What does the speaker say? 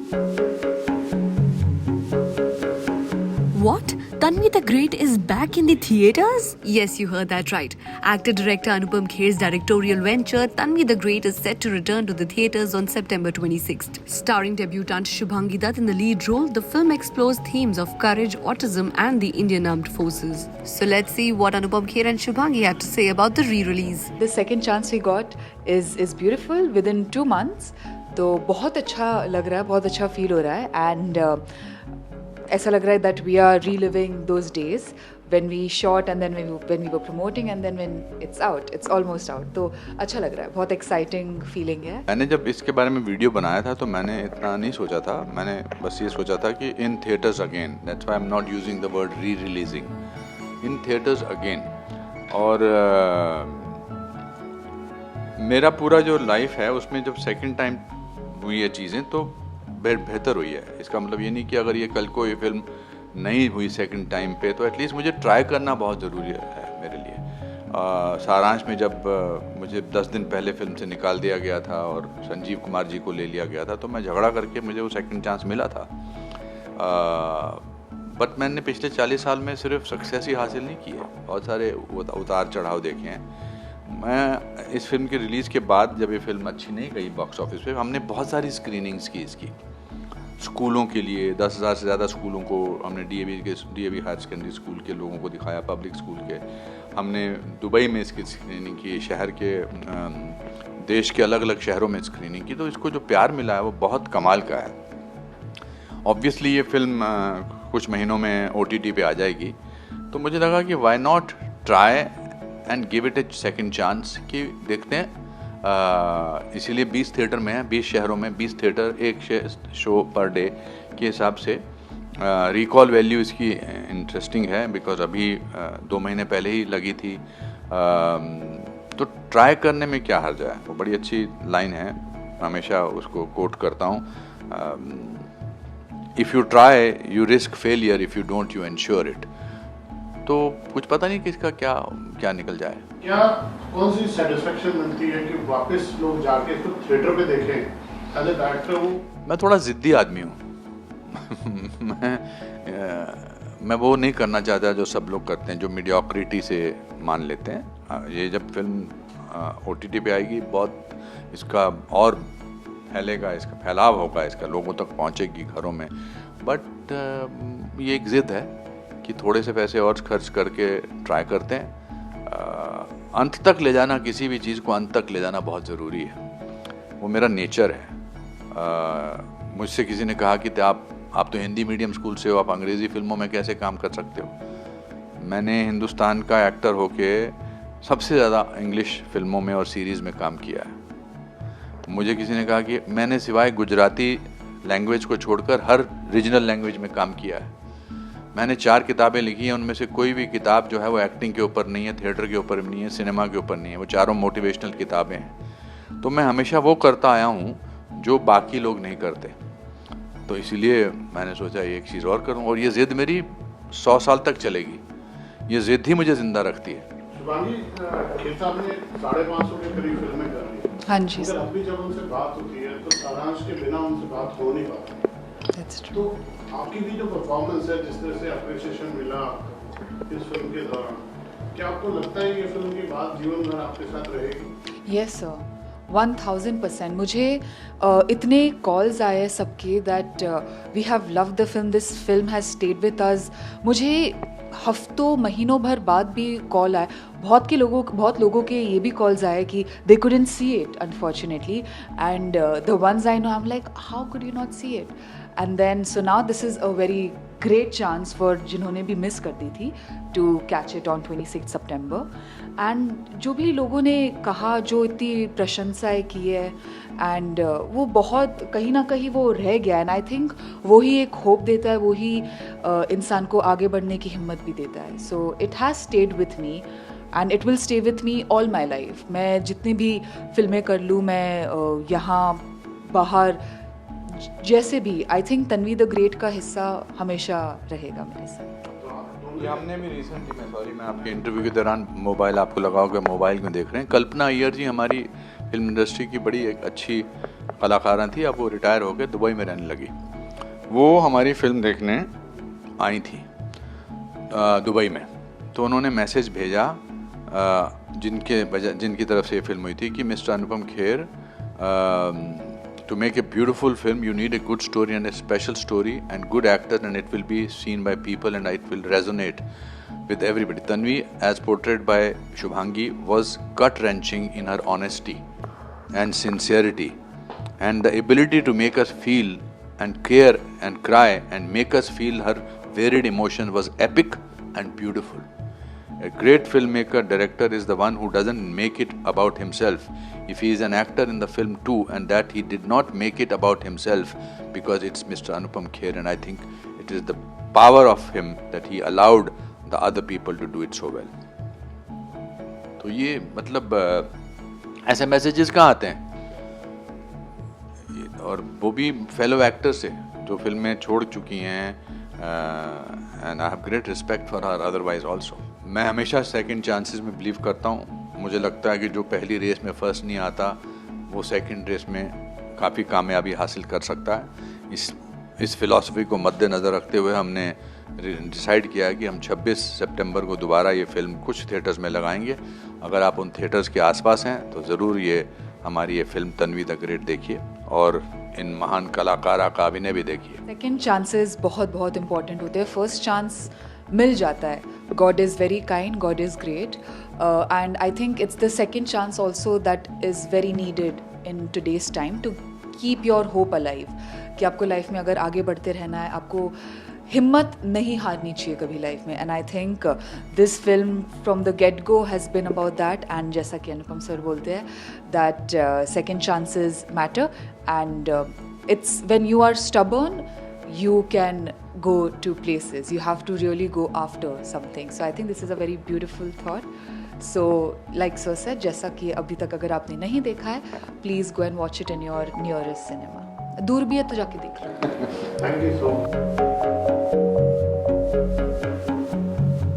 What? Tanvi the Great is back in the theatres? Yes, you heard that right. Actor-director Anupam Kher's directorial venture, Tanvi the Great is set to return to the theatres on September 26th. Starring debutant Shubhangi Dutt in the lead role, the film explores themes of courage, autism and the Indian Armed Forces. So let's see what Anupam Kher and Shubhangi have to say about the re-release. The second chance we got is beautiful within 2 months. तो बहुत अच्छा लग रहा है, बहुत अच्छा feel हो रहा है एंड ऐसा लग रहा है that we are reliving those days when we shot and then when we were promoting and then when it's out, it's almost out. तो अच्छा लग रहा है, बहुत exciting feeling है. मैंने जब इसके बारे में वीडियो बनाया था तो मैंने इतना नहीं सोचा था, मैंने बस ये सोचा था कि in theaters again. That's why I'm not using the word re-releasing. In theaters again. और मेरा पूरा जो लाइफ है उसमें जब सेकंड टाइम हुई ये चीज़ें तो बेहतर हुई है. इसका मतलब ये नहीं कि अगर ये कल को ये फिल्म नहीं हुई सेकंड टाइम पे तो एटलीस्ट मुझे ट्राई करना बहुत ज़रूरी है मेरे लिए. सारांश में जब मुझे 10 दिन पहले फिल्म से निकाल दिया गया था और संजीव कुमार जी को ले लिया गया था तो मैं झगड़ा करके मुझे वो सेकंड चांस मिला था. बट मैंने पिछले 40 साल में सिर्फ सक्सेस ही हासिल नहीं की है, बहुत सारे उतार चढ़ाव देखे हैं. मैं इस फिल्म के रिलीज़ के बाद जब ये फिल्म अच्छी नहीं गई बॉक्स ऑफिस पे, हमने बहुत सारी स्क्रीनिंग्स की इसकी. स्कूलों के लिए 10,000 से ज़्यादा स्कूलों को हमने डीएवी हायर सेकेंडरी स्कूल के लोगों को दिखाया, पब्लिक स्कूल के. हमने दुबई में इसकी स्क्रीनिंग की, शहर के देश के अलग अलग शहरों में स्क्रीनिंग की. तो इसको जो प्यार मिला है वो बहुत कमाल का है. ऑब्वियसली ये फिल्म कुछ महीनों में OTT पे आ जाएगी तो मुझे लगा कि why not try and give it a second chance कि देखते हैं. इसीलिए 20 थिएटर में है, 20 शहरों में 20 थिएटर, एक शो पर डे के हिसाब से. रिकॉल वैल्यू इसकी इंटरेस्टिंग है बिकॉज अभी 2 महीने पहले ही लगी थी. तो ट्राई करने में क्या हर्ज है. वो बड़ी अच्छी लाइन है, हमेशा उसको कोट करता हूँ. If you try you risk failure, if you don't you ensure it. तो कुछ पता नहीं कि इसका क्या निकल जाए. क्या कौन सी सेटिस्फेक्शन मिलती है कि वापस लोग जाके इसको थिएटर पे देखें एज ए डायरेक्टर? मैं थोड़ा ज़िद्दी आदमी हूँ. मैं वो नहीं करना चाहता जो सब लोग करते हैं, जो मीडियोक्रिटी से मान लेते हैं. ये जब फिल्म OTT पे आएगी बहुत इसका और फैलेगा, इसका फैलाव होगा, इसका लोगों तक पहुँचेगी घरों में. बट ये एक ज़िद है कि थोड़े से पैसे और खर्च करके ट्राई करते हैं. अंत तक ले जाना, किसी भी चीज़ को अंत तक ले जाना बहुत ज़रूरी है. वो मेरा नेचर है. मुझसे किसी ने कहा कि आप तो हिंदी मीडियम स्कूल से हो, आप अंग्रेज़ी फिल्मों में कैसे काम कर सकते हो. मैंने हिंदुस्तान का एक्टर होके सबसे ज़्यादा इंग्लिश फिल्मों में और सीरीज़ में काम किया है. मुझे किसी ने कहा कि मैंने सिवाय गुजराती लैंग्वेज को छोड़कर हर रीजनल लैंग्वेज में काम किया है. मैंने 4 किताबें लिखी हैं, उनमें से कोई भी किताब जो है वो एक्टिंग के ऊपर नहीं है, थिएटर के ऊपर नहीं है, सिनेमा के ऊपर नहीं है. वो चारों मोटिवेशनल किताबें हैं. तो मैं हमेशा वो करता आया हूँ जो बाकी लोग नहीं करते. तो इसीलिए मैंने सोचा एक चीज़ और करूँ और ये ज़िद मेरी 100 साल तक चलेगी. ये ज़िद ही मुझे ज़िंदा रखती है. शुभांगी, खेर साहब ने 550 के करीब फिल्में कर दी. हाँ जी. मगर अभी जब उनसे बात होती है तो सारांश के बिना उनसे बात हो नहीं पाती. तो आपकी भी जो परफॉर्मेंस है, जिस तरह से अप्रिसिएशन मिला इस फिल्म के दौरान, क्या आपको लगता है ये फिल्म की बात जीवन भर आपके साथ रहेगी? Yes sir, 1000%. मुझे इतने कॉल्स आए सबके that we have loved the film, this film has stayed with us. मुझे हफ्तों महीनों भर बाद भी कॉल आए. बहुत लोगों के ये भी कॉल्स आए कि they couldn't see it unfortunately, and the ones I know I am like how could you not see it. And then so now this is a very great chance for जिन्होंने भी miss कर दी थी to catch it on 26 सितंबर. And जो भी लोगों ने कहा, जो इतनी प्रशंसाएं की है, एंड वो बहुत कहीं ना कहीं वो रह गया. एंड आई थिंक वही एक होप देता है, वही इंसान को आगे बढ़ने की हिम्मत भी देता है. So it has stayed with me and it will stay with me all my life. मैं जितनी भी फिल्में कर लूँ, मैं यहाँ बाहर जैसे भी, I think Tanvi the great का हिस्सा हमेशा रहेगा मेरे साथ. ये हमने भी रिसेंटली, मैं आपके इंटरव्यू के दौरान मोबाइल, आपको लगा होगा मोबाइल में देख रहे हैं, कल्पना अय्यर जी हमारी फिल्म इंडस्ट्री की बड़ी एक अच्छी कलाकारा थी, अब वो रिटायर हो के दुबई में रहने लगी। वो हमारी फिल्म देखने आई थी दुबई में, तो उन्होंने मैसेज भेजा जिनकी तरफ से ये फिल्म हुई थी कि mister Anupam Kher, to make a beautiful film you need a good story and a special story and good actor, and it will be seen by people and it will resonate with everybody. Tanvi, as portrayed by Shubhangi, was gut-wrenching in her honesty and sincerity, and the ability to make us feel and care and cry and make us feel her varied emotion was epic and beautiful. A great filmmaker, director is the one who doesn't make it about himself. If he is an actor in the film too, and that he did not make it about himself because it's Mr. Anupam Kher, and I think it is the power of him that he allowed the other people to do it so well. तो ये मतलब ऐसे messages कहाँ आते हैं, और वो भी फेलो एक्टर से जो फिल्में छोड़ चुकी हैं, and I have great respect for her otherwise also. मैं हमेशा सेकंड चांसेस में बिलीव करता हूँ। मुझे लगता है कि जो पहली रेस में फर्स्ट नहीं आता वो सेकंड रेस में काफ़ी कामयाबी हासिल कर सकता है। इस फिलॉसफी को मद्देनज़र रखते हुए हमने डिसाइड किया है कि हम 26 सितंबर को दोबारा ये फिल्म कुछ थिएटर्स में लगाएंगे। अगर आप उन थिएटर्स के आसपास हैं तो ज़रूर हमारी ये फिल्म तन्वी द ग्रेट देखिए और इन महान कलाकारा का अभिनय भी देखिए। सेकेंड चांसेस बहुत बहुत इंपॉर्टेंट होते हैं। फर्स्ट चांस मिल जाता है, God is very kind, God is great, and I think it's the second chance also that is very needed in today's time to keep your hope alive. कि आपको life में अगर आगे बढ़ते रहना है, आपको हिम्मत नहीं हारनी चाहिए कभी लाइफ में। And I think this film from the get go has been about that, and जैसा कि अनुपम सर बोलते हैं that second chances matter, and it's when you are stubborn you can go to places. You have to really go after something. So I think this is a very beautiful thought. So like sir said, जैसा कि अभी तक अगर आपने नहीं देखा है, please go and watch it in your nearest cinema. दूर भी है तो जाके देख लो। Thank you so much.